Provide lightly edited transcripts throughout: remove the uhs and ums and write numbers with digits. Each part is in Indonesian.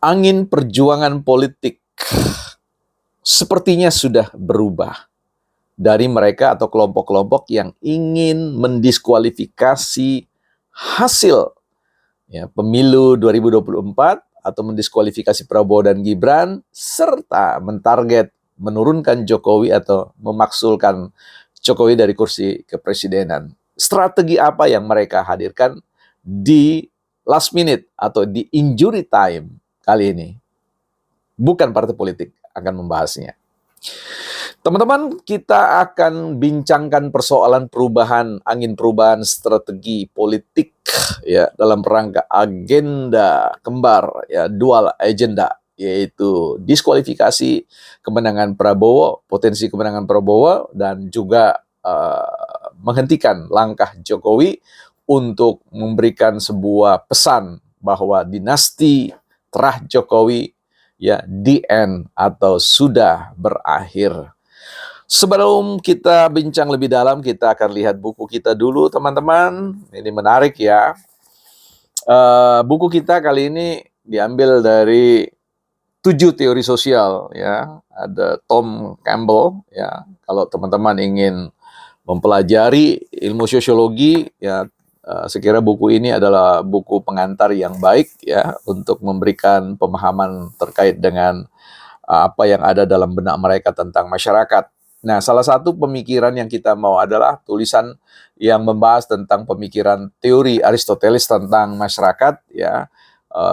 Angin perjuangan politik sepertinya sudah berubah dari mereka atau kelompok-kelompok yang ingin mendiskualifikasi hasil pemilu 2024 atau mendiskualifikasi Prabowo dan Gibran serta mentarget menurunkan Jokowi atau memaksulkan Jokowi dari kursi kepresidenan. Strategi apa yang mereka hadirkan di last minute atau di injury time kali ini? Bukan partai politik akan membahasnya. Teman-teman, kita akan bincangkan persoalan angin perubahan strategi politik ya dalam rangka agenda kembar ya, dual agenda, yaitu diskualifikasi kemenangan Prabowo, potensi kemenangan Prabowo, dan juga menghentikan langkah Jokowi untuk memberikan sebuah pesan bahwa dinasti terah Jokowi the end atau sudah berakhir. Sebelum kita bincang lebih dalam, kita akan lihat buku kita dulu, teman-teman. Ini menarik ya. Buku kita kali ini diambil dari 7 teori sosial ya. Ada Tom Campbell ya. Kalau teman-teman ingin mempelajari ilmu sosiologi ya, sekira buku ini adalah buku pengantar yang baik ya untuk memberikan pemahaman terkait dengan apa yang ada dalam benak mereka tentang masyarakat. Nah, salah satu pemikiran yang kita mau adalah tulisan yang membahas tentang pemikiran teori Aristoteles tentang masyarakat ya,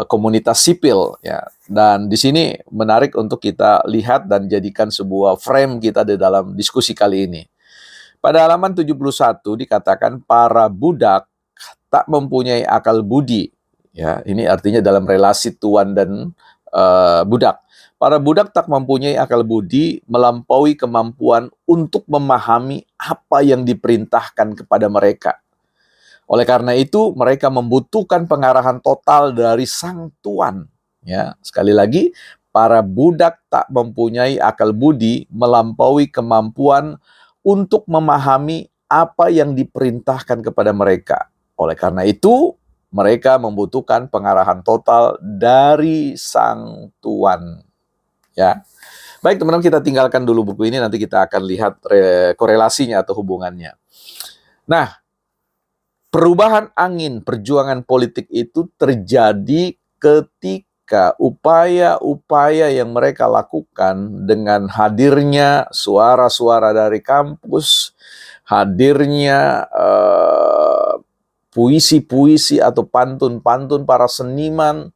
komunitas sipil ya. Dan di sini menarik untuk kita lihat dan jadikan sebuah frame kita di dalam diskusi kali ini. Pada halaman 71 dikatakan para budak tak mempunyai akal budi. Ya, ini artinya dalam relasi tuan dan budak. Para budak tak mempunyai akal budi melampaui kemampuan untuk memahami apa yang diperintahkan kepada mereka. Oleh karena itu, mereka membutuhkan pengarahan total dari sang tuan. Ya, sekali lagi, para budak tak mempunyai akal budi melampaui kemampuan untuk memahami apa yang diperintahkan kepada mereka. Oleh karena itu, mereka membutuhkan pengarahan total dari sang tuan. Ya, baik teman-teman, kita tinggalkan dulu buku ini, nanti kita akan lihat korelasinya atau hubungannya. Nah, perubahan angin perjuangan politik itu terjadi ketika upaya-upaya yang mereka lakukan dengan hadirnya suara-suara dari kampus, hadirnya puisi-puisi atau pantun-pantun para seniman,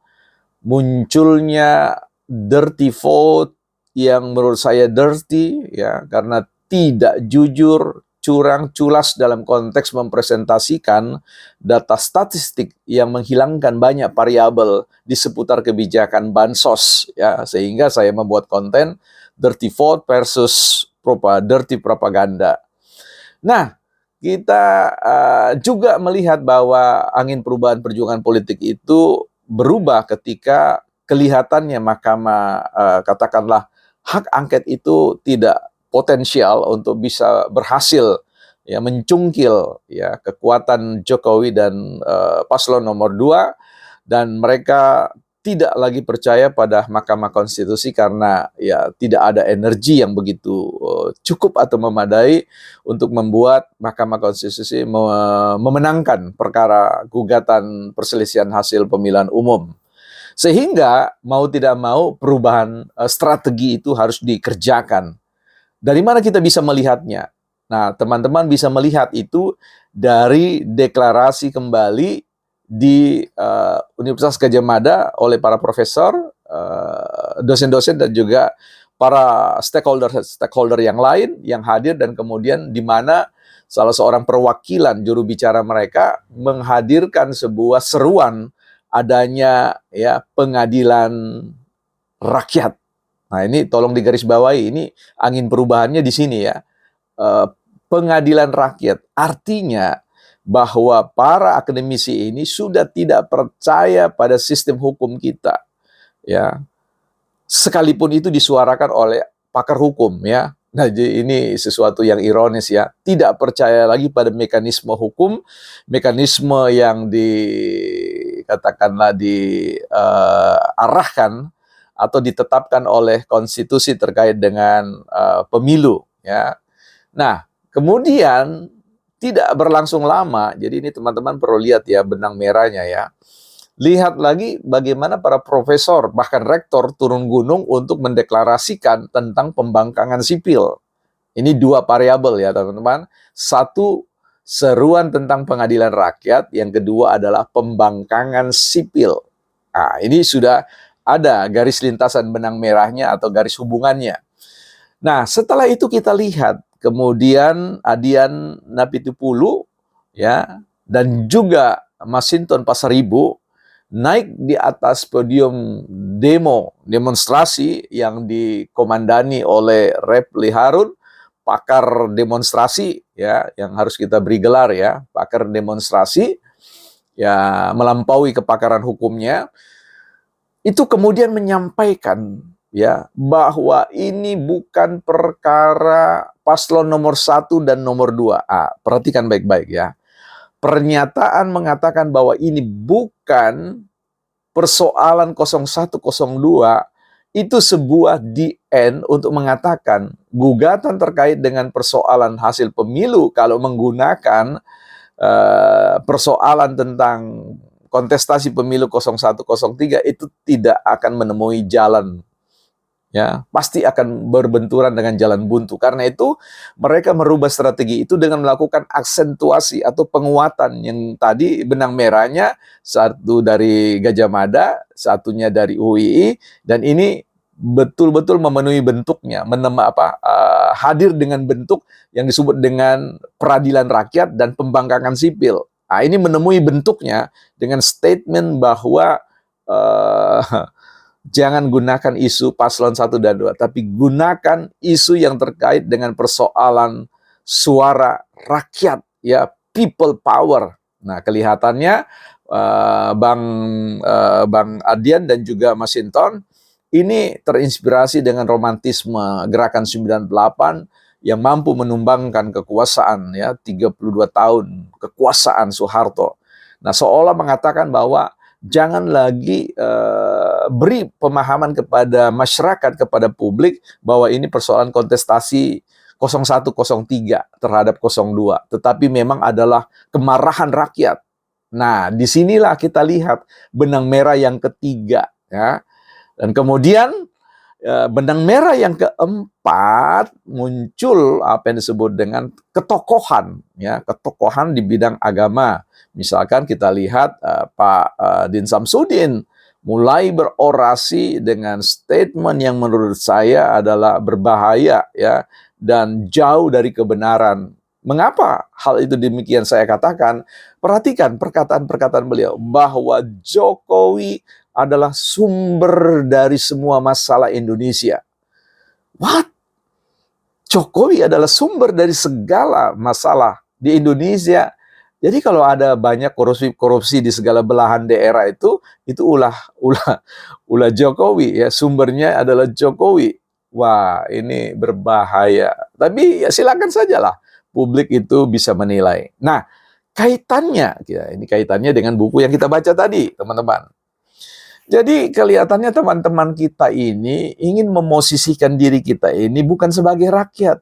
munculnya dirty vote yang menurut saya dirty ya, karena tidak jujur, curang, culas dalam konteks mempresentasikan data statistik yang menghilangkan banyak variabel di seputar kebijakan bansos ya, sehingga saya membuat konten dirty vote versus dirty propaganda. Nah, kita juga melihat bahwa angin perubahan perjuangan politik itu berubah ketika kelihatannya mahkamah katakanlah hak angket itu tidak potensial untuk bisa berhasil ya mencungkil ya kekuatan Jokowi dan paslon nomor 2, dan mereka tidak lagi percaya pada Mahkamah Konstitusi karena ya tidak ada energi yang begitu cukup atau memadai untuk membuat Mahkamah Konstitusi memenangkan perkara gugatan perselisihan hasil pemilihan umum. Sehingga mau tidak mau perubahan strategi itu harus dikerjakan. Dari mana kita bisa melihatnya? Nah, teman-teman bisa melihat itu dari deklarasi kembali di Universitas Gadjah Mada oleh para profesor, dosen-dosen dan juga para stakeholder yang lain yang hadir, dan kemudian di mana salah seorang perwakilan juru bicara mereka menghadirkan sebuah seruan adanya ya pengadilan rakyat. Nah, ini tolong digarisbawahi, ini angin perubahannya di sini ya. Pengadilan rakyat artinya bahwa para akademisi ini sudah tidak percaya pada sistem hukum kita ya, sekalipun itu disuarakan oleh pakar hukum ya. Nah, ini sesuatu yang ironis ya, tidak percaya lagi pada mekanisme hukum, mekanisme yang katakanlah arahkan atau ditetapkan oleh konstitusi terkait dengan pemilu, ya. Nah, kemudian tidak berlangsung lama, jadi ini teman-teman perlu lihat ya benang merahnya ya. Lihat lagi bagaimana para profesor, bahkan rektor turun gunung untuk mendeklarasikan tentang pembangkangan sipil. Ini dua variabel ya teman-teman. Satu, seruan tentang pengadilan rakyat. Yang kedua adalah pembangkangan sipil. Nah, ini sudah ada garis lintasan benang merahnya atau garis hubungannya. Nah, setelah itu kita lihat, kemudian Adian Napitupulu ya, dan juga Masinton Pasaribu naik di atas podium demonstrasi yang dikomandani oleh Repli Harun, pakar demonstrasi ya, yang harus kita beri gelar ya, pakar demonstrasi ya, melampaui kepakaran hukumnya. Itu kemudian menyampaikan ya bahwa ini bukan perkara paslon nomor 1 dan nomor 2. Perhatikan baik-baik ya. Pernyataan mengatakan bahwa ini bukan persoalan 0102 itu sebuah DN untuk mengatakan gugatan terkait dengan persoalan hasil pemilu kalau menggunakan persoalan tentang kontestasi pemilu 0103 itu tidak akan menemui jalan, ya, pasti akan berbenturan dengan jalan buntu. Karena itu mereka merubah strategi itu dengan melakukan aksentuasi atau penguatan yang tadi benang merahnya, satu dari Gajah Mada, satunya dari UII, dan ini betul-betul memenuhi bentuknya, hadir dengan bentuk yang disebut dengan peradilan rakyat dan pembangkangan sipil. Nah, ini menemui bentuknya dengan statement bahwa jangan gunakan isu paslon 1 dan 2, tapi gunakan isu yang terkait dengan persoalan suara rakyat, ya, people power. Nah, kelihatannya Bang Adian dan juga Masinton ini terinspirasi dengan romantisme gerakan 98 yang mampu menumbangkan kekuasaan, ya, 32 tahun kekuasaan Soeharto. Nah, seolah mengatakan bahwa jangan lagi beri pemahaman kepada masyarakat, kepada publik bahwa ini persoalan kontestasi 0103 terhadap 02, tetapi memang adalah kemarahan rakyat. Nah, disinilah kita lihat benang merah yang ketiga, ya. Dan kemudian benang merah yang keempat muncul apa yang disebut dengan ketokohan, ya, ketokohan di bidang agama. Misalkan kita lihat Pak Din Samsudin mulai berorasi dengan statement yang menurut saya adalah berbahaya, ya, dan jauh dari kebenaran. Mengapa hal itu demikian saya katakan? Perhatikan perkataan-perkataan beliau bahwa Jokowi adalah sumber dari semua masalah Indonesia. What? Jokowi adalah sumber dari segala masalah di Indonesia. Jadi kalau ada banyak korupsi di segala belahan daerah itu ulah Jokowi, ya, sumbernya adalah Jokowi. Wah, ini berbahaya. Tapi ya silakan sajalah publik itu bisa menilai. Nah, kaitannya, ya, ini kaitannya dengan buku yang kita baca tadi, teman-teman. Jadi kelihatannya teman-teman kita ini ingin memosisikan diri kita ini bukan sebagai rakyat,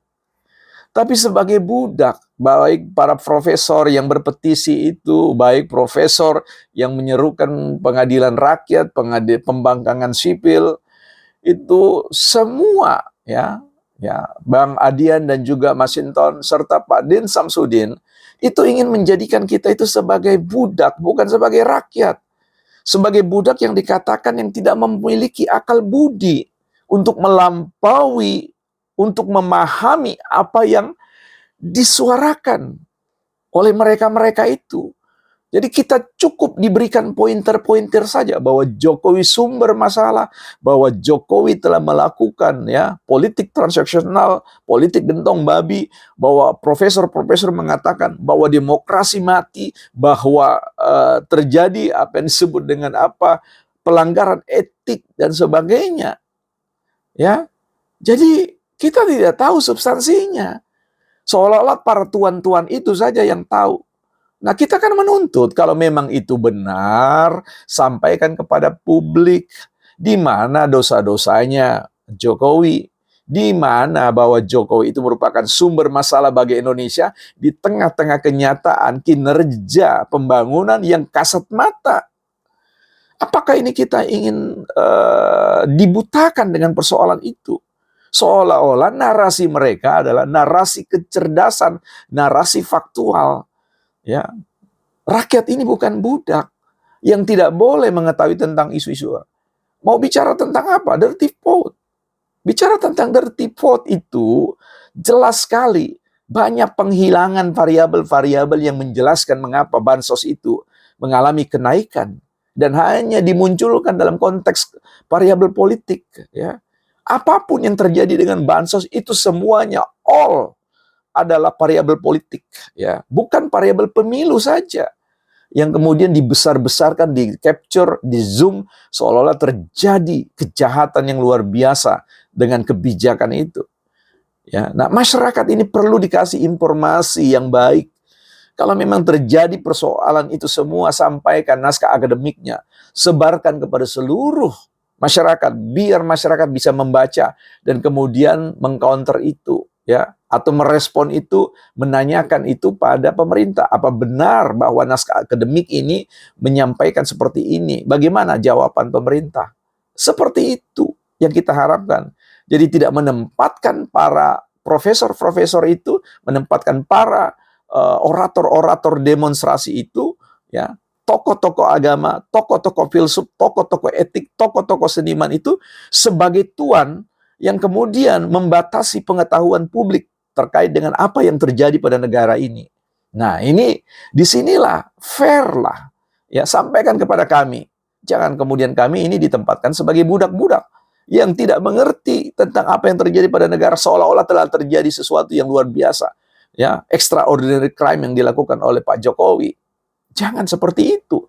tapi sebagai budak. Baik para profesor yang berpetisi itu, baik profesor yang menyerukan pengadilan rakyat, pembangkangan sipil, itu semua, ya, Bang Adian dan juga Masinton serta Pak Din Samsudin itu ingin menjadikan kita itu sebagai budak, bukan sebagai rakyat. Sebagai budak yang dikatakan yang tidak memiliki akal budi untuk melampaui, untuk memahami apa yang disuarakan oleh mereka-mereka itu. Jadi kita cukup diberikan pointer-pointer saja bahwa Jokowi sumber masalah, bahwa Jokowi telah melakukan, ya, politik transaksional, politik gentong babi, bahwa profesor-profesor mengatakan bahwa demokrasi mati, bahwa terjadi apa yang disebut dengan pelanggaran etik dan sebagainya. Ya. Jadi kita tidak tahu substansinya. Seolah-olah para tuan-tuan itu saja yang tahu. Nah, kita kan menuntut kalau memang itu benar, sampaikan kepada publik. Di mana dosa-dosanya Jokowi? Di mana bahwa Jokowi itu merupakan sumber masalah bagi Indonesia di tengah-tengah kenyataan kinerja pembangunan yang kasat mata? Apakah ini kita ingin dibutakan dengan persoalan itu? Seolah-olah narasi mereka adalah narasi kecerdasan, narasi faktual. Ya, rakyat ini bukan budak yang tidak boleh mengetahui tentang isu-isu. Mau bicara tentang apa? Dirty vote. Bicara tentang dirty vote itu jelas sekali. Banyak penghilangan variabel-variabel yang menjelaskan mengapa bansos itu mengalami kenaikan. Dan hanya dimunculkan dalam konteks variabel politik. Ya. Apapun yang terjadi dengan bansos itu semuanya all adalah variabel politik. Ya. Bukan variabel pemilu saja yang kemudian dibesar-besarkan, di-capture, di-zoom, seolah-olah terjadi kejahatan yang luar biasa dengan kebijakan itu. Ya, nah masyarakat ini perlu dikasih informasi yang baik. Kalau memang terjadi persoalan itu semua, sampaikan naskah akademiknya, sebarkan kepada seluruh masyarakat, biar masyarakat bisa membaca dan kemudian mengcounter itu, ya, atau merespon itu, menanyakan itu pada pemerintah. Apa benar bahwa naskah akademik ini menyampaikan seperti ini? Bagaimana jawaban pemerintah? Seperti itu yang kita harapkan. Jadi tidak menempatkan para profesor-profesor itu, menempatkan para orator-orator demonstrasi itu, ya, tokoh-tokoh agama, tokoh-tokoh filsuf, tokoh-tokoh etik, tokoh-tokoh seniman itu sebagai tuan yang kemudian membatasi pengetahuan publik terkait dengan apa yang terjadi pada negara ini. Nah, ini disinilah fair lah, ya, sampaikan kepada kami. Jangan kemudian kami ini ditempatkan sebagai budak-budak yang tidak mengerti tentang apa yang terjadi pada negara, seolah-olah telah terjadi sesuatu yang luar biasa. Ya, extraordinary crime yang dilakukan oleh Pak Jokowi. Jangan seperti itu.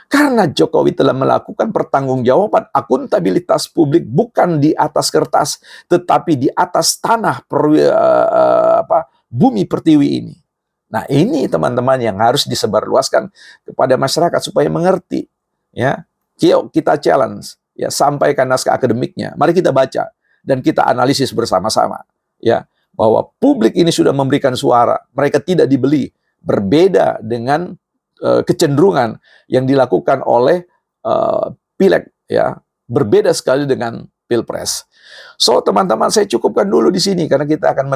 Karena Jokowi telah melakukan pertanggungjawaban, akuntabilitas publik bukan di atas kertas, tetapi di atas tanah bumi pertiwi ini. Nah, ini teman-teman yang harus disebarluaskan kepada masyarakat supaya mengerti. Ya, yuk kita challenge, ya, sampaikan naskah akademiknya. Mari kita baca dan kita analisis bersama-sama. Ya, bahwa publik ini sudah memberikan suara, mereka tidak dibeli, berbeda dengan kecenderungan yang dilakukan oleh pileg, ya, berbeda sekali dengan pilpres. So teman-teman, saya cukupkan dulu di sini karena kita akan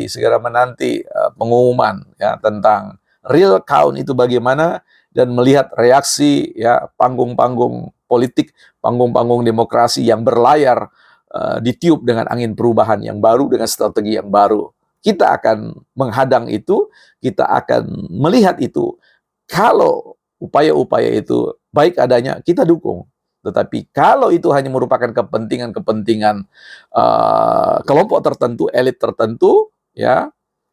segera menanti pengumuman, ya, tentang real count itu bagaimana, dan melihat reaksi, ya, panggung-panggung politik, panggung-panggung demokrasi yang berlayar ditiup dengan angin perubahan yang baru, dengan strategi yang baru. Kita akan menghadang itu, kita akan melihat itu. Kalau upaya-upaya itu baik adanya, kita dukung. Tetapi kalau itu hanya merupakan kepentingan-kepentingan kelompok tertentu, elit tertentu, ya,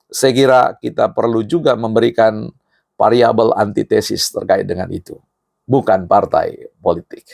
saya kira kita perlu juga memberikan variabel antitesis terkait dengan itu. Bukan partai politik.